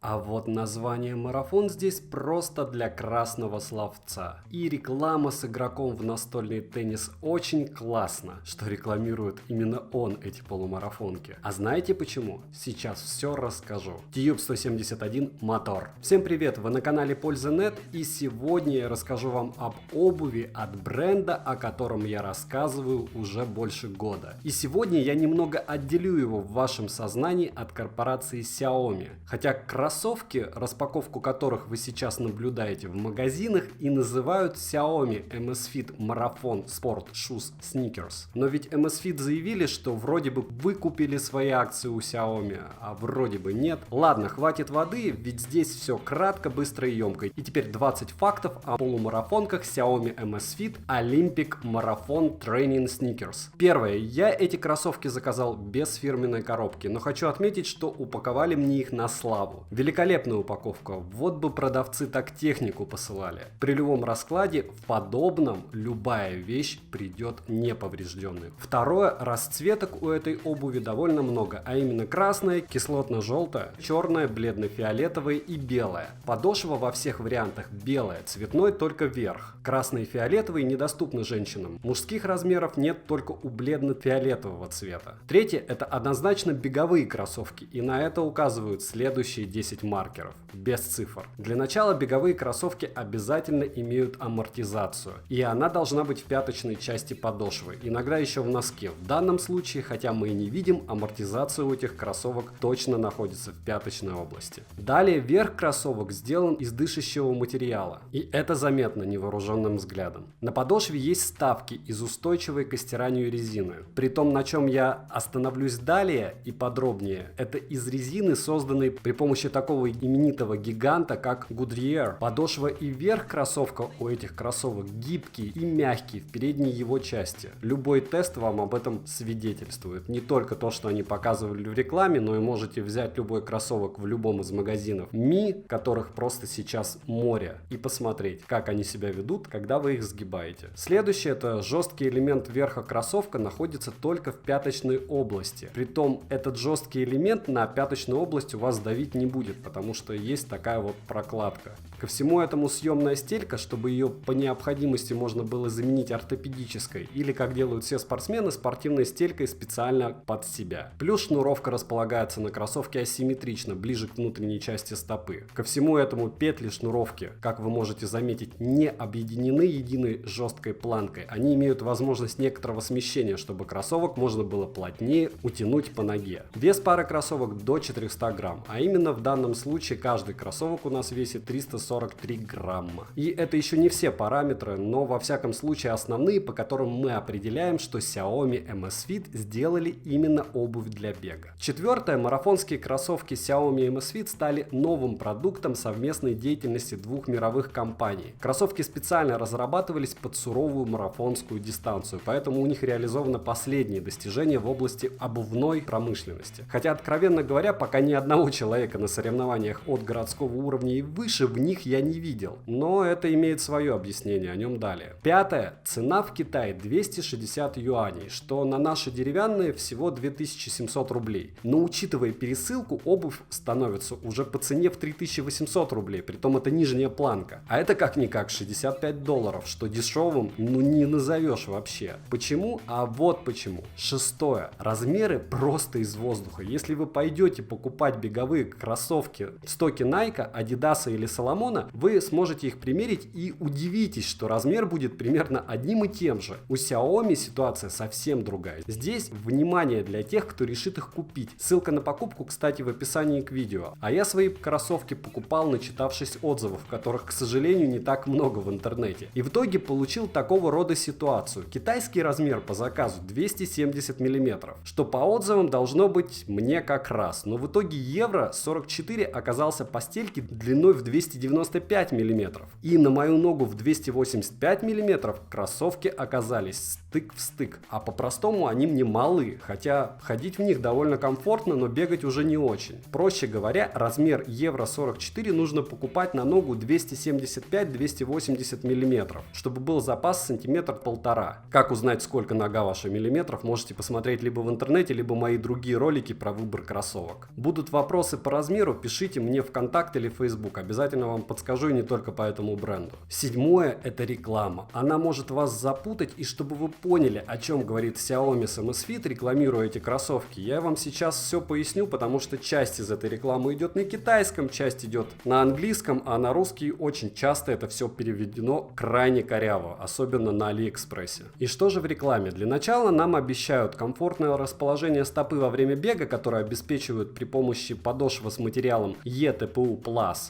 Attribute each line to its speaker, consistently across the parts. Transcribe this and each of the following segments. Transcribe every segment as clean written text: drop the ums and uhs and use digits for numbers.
Speaker 1: А вот название марафон здесь просто для красного словца. И реклама с игроком в настольный теннис очень классно, что рекламирует именно он эти полумарафонки. А знаете почему? Сейчас все расскажу. Tube 171 мотор. Всем привет, вы на канале Польза.нет, и сегодня я расскажу вам об обуви от бренда, о котором я рассказываю уже больше года. И сегодня я немного отделю его в вашем сознании от корпорации Xiaomi. Хотя кроссовки, распаковку которых вы сейчас наблюдаете в магазинах, и называют Xiaomi Amazfit Marathon Sport Shoes Sneakers. Но ведь Amazfit заявили, что вроде бы выкупили свои акции у Xiaomi, а вроде бы нет. Ладно, хватит воды, ведь здесь все кратко, быстро и емко. И теперь 20 фактов о полумарафонках Xiaomi Amazfit Olympic Marathon Training Sneakers. Первое. Я эти кроссовки заказал без фирменной коробки, но хочу отметить, что упаковали мне их на славу. Великолепная упаковка, вот бы продавцы так технику посылали. При любом раскладе в подобном любая вещь придет неповрежденной. Второе, расцветок у этой обуви довольно много, а именно красная, кислотно-желтая, черная, бледно-фиолетовая и белая. Подошва во всех вариантах белая, цветной только верх. Красный и фиолетовый недоступны женщинам. Мужских размеров нет только у бледно-фиолетового цвета. Третье, это однозначно беговые кроссовки, и на это указывают следующие 10 маркеров, без цифр. Для начала беговые кроссовки обязательно имеют амортизацию, и она должна быть в пяточной части подошвы, иногда еще в носке. В данном случае, хотя мы и не видим, амортизация у этих кроссовок точно находится в пяточной области. Далее верх кроссовок сделан из дышащего материала, и это заметно невооруженным взглядом. На подошве есть вставки из устойчивой к стиранию резины. При том, на чем я остановлюсь далее и подробнее, это из резины, созданной при помощи такого именитого гиганта, как Goodyear. Подошва и верх кроссовка у этих кроссовок гибкие и мягкие в передней его части. Любой тест вам об этом свидетельствует. Не только то, что они показывали в рекламе, но и можете взять любой кроссовок в любом из магазинов Ми, которых просто сейчас море, и посмотреть, как они себя ведут, когда вы их сгибаете. Следующее, это жесткий элемент верха кроссовка находится только в пяточной области. Притом этот жесткий элемент на пяточную область у вас давить не будет, потому что есть такая вот прокладка. Ко всему этому съемная стелька, чтобы ее по необходимости можно было заменить ортопедической, или, как делают все спортсмены, спортивной стелькой специально под себя. Плюс шнуровка располагается на кроссовке асимметрично, ближе к внутренней части стопы. Ко всему этому петли шнуровки, как вы можете заметить, не объединены единой жесткой планкой. Они имеют возможность некоторого смещения, чтобы кроссовок можно было плотнее утянуть по ноге. Вес пары кроссовок до 400 грамм, а именно в данном случае каждый кроссовок у нас весит 343 грамма. И это еще не все параметры, но во всяком случае основные, по которым мы определяем, что Xiaomi Amazfit сделали именно обувь для бега. Четвертое, марафонские кроссовки Xiaomi Amazfit стали новым продуктом совместной деятельности двух мировых компаний. Кроссовки специально разрабатывались под суровую марафонскую дистанцию, поэтому у них реализовано последние достижения в области обувной промышленности. Хотя, откровенно говоря, пока ни одного человека на соревнованиях от городского уровня и выше в них я не видел. Но это имеет свое объяснение, о нем далее. Пятое. Цена в Китае 260 юаней, что на наши деревянные всего 2700 рублей. Но учитывая пересылку, обувь становится уже по цене в 3800 рублей, притом это нижняя планка. А это как-никак 65 долларов, что дешевым не назовешь вообще. Почему? А вот почему. Шестое. Размеры просто из воздуха. Если вы пойдете покупать беговые кроссовки в стоке Nike, Adidas или Salomon, вы сможете их примерить и удивитесь, что размер будет примерно одним и тем же. У Xiaomi ситуация совсем другая. Здесь внимание для тех, кто решит их купить. Ссылка на покупку, кстати, в описании к видео. А я свои кроссовки покупал, начитавшись отзывов, которых, к сожалению, не так много в интернете. И в итоге получил такого рода ситуацию. Китайский размер по заказу 270 мм, что по отзывам должно быть мне как раз. Но в итоге Евро 44 оказался по стельке длиной в 295 мм. И на мою ногу в 285 мм кроссовки оказались стык в стык. А по-простому они мне малы, хотя ходить в них довольно комфортно, но бегать уже не очень. Проще говоря, размер Евро 44 нужно покупать на ногу 275-280 мм, чтобы был запас сантиметр-полтора. Как узнать, сколько нога ваша миллиметров, можете посмотреть либо в интернете, либо мои другие ролики про выбор кроссовок. Будут вопросы по размеру, примеру, пишите мне ВКонтакте или Facebook, обязательно вам подскажу и не только по этому бренду. Седьмое – это реклама. Она может вас запутать, и чтобы вы поняли, о чем говорит Xiaomi с Amazfit, рекламируя эти кроссовки, я вам сейчас все поясню, потому что часть из этой рекламы идет на китайском, часть идет на английском, а на русский очень часто это все переведено крайне коряво, особенно на Алиэкспрессе. И что же в рекламе? Для начала нам обещают комфортное расположение стопы во время бега, которое обеспечивают при помощи подошвы с материалом ETPU+.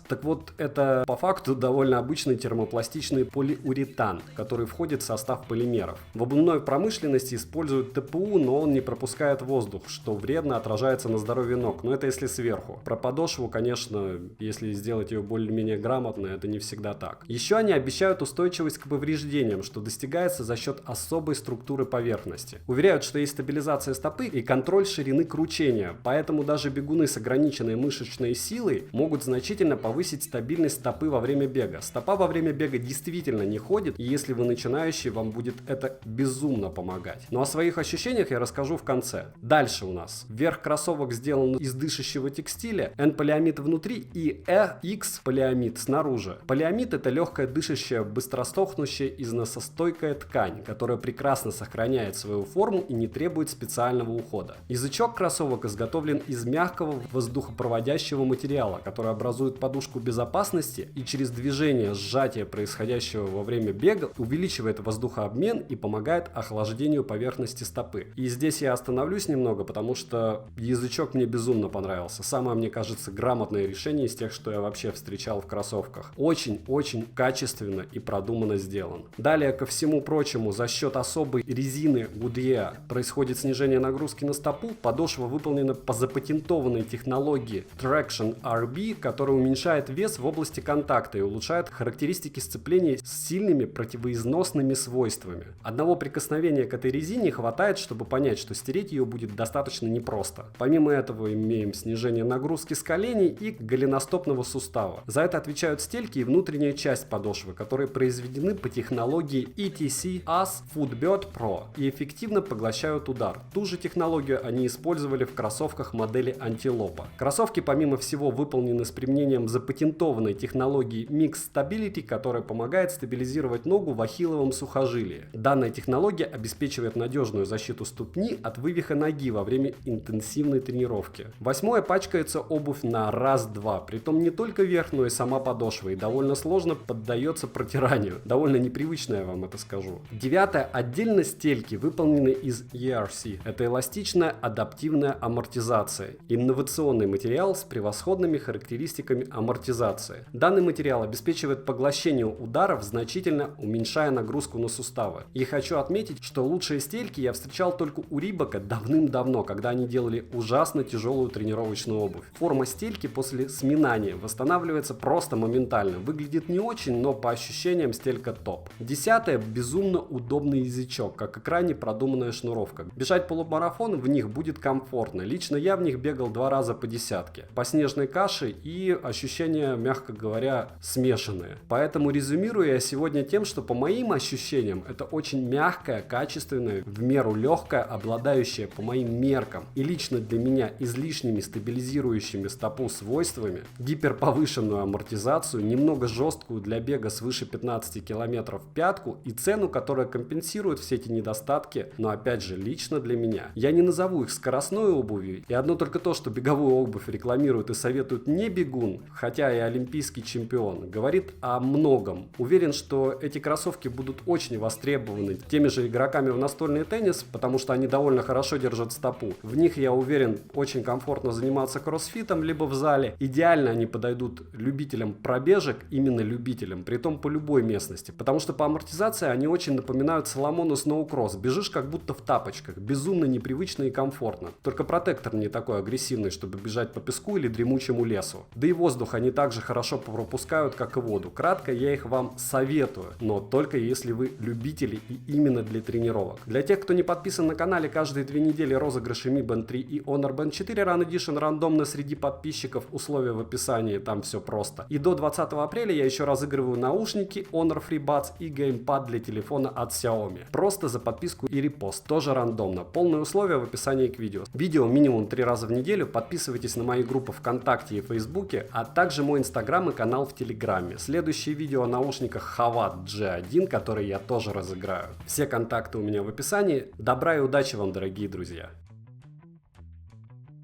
Speaker 1: Так вот, это по факту довольно обычный термопластичный полиуретан, который входит в состав полимеров. В обувной промышленности используют ТПУ, но он не пропускает воздух, что вредно отражается на здоровье ног, но это если сверху. Про подошву, конечно, если сделать ее более-менее грамотно, это не всегда так. Еще они обещают устойчивость к повреждениям, что достигается за счет особой структуры поверхности. Уверяют, что есть стабилизация стопы и контроль ширины кручения, поэтому даже бегуны с ограниченной мышечной силой могут значительно повысить стабильность стопы во время бега. Стопа во время бега действительно не ходит, и если вы начинающий, вам будет это безумно помогать. Но о своих ощущениях я расскажу в конце. Дальше у нас. Верх кроссовок сделан из дышащего текстиля, N-полиамид внутри и X-полиамид снаружи. Полиамид — это легкая дышащая, быстростохнущая, износостойкая ткань, которая прекрасно сохраняет свою форму и не требует специального ухода. Язычок кроссовок изготовлен из мягкого воздухопроводящего материала, который образует подушку безопасности и через движение сжатия, происходящего во время бега, увеличивает воздухообмен и помогает охлаждению поверхности стопы. И здесь я остановлюсь немного, потому что язычок мне безумно понравился. Самое, мне кажется, грамотное решение из тех, что я вообще встречал в кроссовках. Очень-очень качественно и продуманно сделан. Далее, ко всему прочему, за счет особой резины Goodyear происходит снижение нагрузки на стопу. Подошва выполнена по запатентованной технологии Traction RB, которая уменьшает вес в области контакта и улучшает характеристики сцепления с сильными противоизносными свойствами. Одного прикосновения к этой резине хватает, чтобы понять, что стереть ее будет достаточно непросто. Помимо этого имеем снижение нагрузки с коленей и голеностопного сустава. За это отвечают стельки и внутренняя часть подошвы, которые произведены по технологии ETC AS Footbird Pro и эффективно поглощают удар. Ту же технологию они использовали в кроссовках модели Антилопа. Кроссовки, помимо всего, выполнены с применением запатентованной технологии Mix Stability, которая помогает стабилизировать ногу в ахилловом сухожилии. Данная технология обеспечивает надежную защиту ступни от вывиха ноги во время интенсивной тренировки. Восьмое, пачкается обувь на раз-два, притом не только верх, но и сама подошва, и довольно сложно поддается протиранию. Довольно непривычно, я вам это скажу. Девятое, отдельно стельки выполнены из ERC. Это эластичная адаптивная амортизация. Инновационный материал с превосходными характеристиками амортизации. Данный материал обеспечивает поглощение ударов, значительно уменьшая нагрузку на суставы. И хочу отметить, что лучшие стельки я встречал только у Рибока давным-давно, когда они делали ужасно тяжелую тренировочную обувь. Форма стельки после сминания восстанавливается просто моментально. Выглядит не очень, но по ощущениям стелька топ. Десятое, безумно удобный язычок, как и крайне продуманная шнуровка. Бежать полумарафон в них будет комфортно. Лично я в них бегал 2 раза по десятке. По снежной каше, и ощущения, мягко говоря, смешанные. Поэтому резюмирую я сегодня тем, что по моим ощущениям это очень мягкая, качественная, в меру легкая, обладающая по моим меркам и лично для меня излишними стабилизирующими стопу свойствами, гиперповышенную амортизацию, немного жесткую для бега свыше 15 км пятку и цену, которая компенсирует все эти недостатки, но опять же лично для меня. Я не назову их скоростной обувью, и одно только то, что беговую обувь рекламируют и советуют не бегун, хотя и олимпийский чемпион, говорит о многом. Уверен, что эти кроссовки будут очень востребованы теми же игроками в настольный теннис, потому что они довольно хорошо держат стопу. В них, я уверен, очень комфортно заниматься кроссфитом, либо в зале. Идеально они подойдут любителям пробежек, именно любителям, притом по любой местности, потому что по амортизации они очень напоминают Соломону Сноукросс. Бежишь как будто в тапочках, безумно непривычно и комфортно. Только протектор не такой агрессивный, чтобы бежать по песку или дремучему лесу. Да и воздух они также хорошо пропускают, как и воду. Кратко, я их вам советую, но только если вы любители и именно для тренировок. Для тех, кто не подписан на канале, каждые 2 недели розыгрыши Mi Band 3 и Honor Band 4 Run Edition рандомно среди подписчиков, условия в описании, там все просто. И до 20 апреля я еще разыгрываю наушники Honor FreeBuds и геймпад для телефона от Xiaomi. Просто за подписку и репост, тоже рандомно. Полные условия в описании к видео. Видео минимум 3 раза в неделю, подписывайтесь на мои группы группы ВКонтакте и Фейсбуке, а также мой инстаграм и канал в Телеграме. Следующее видео о наушниках Hawat G1, которые я тоже разыграю. Все контакты у меня в описании. Добра и удачи вам, дорогие друзья!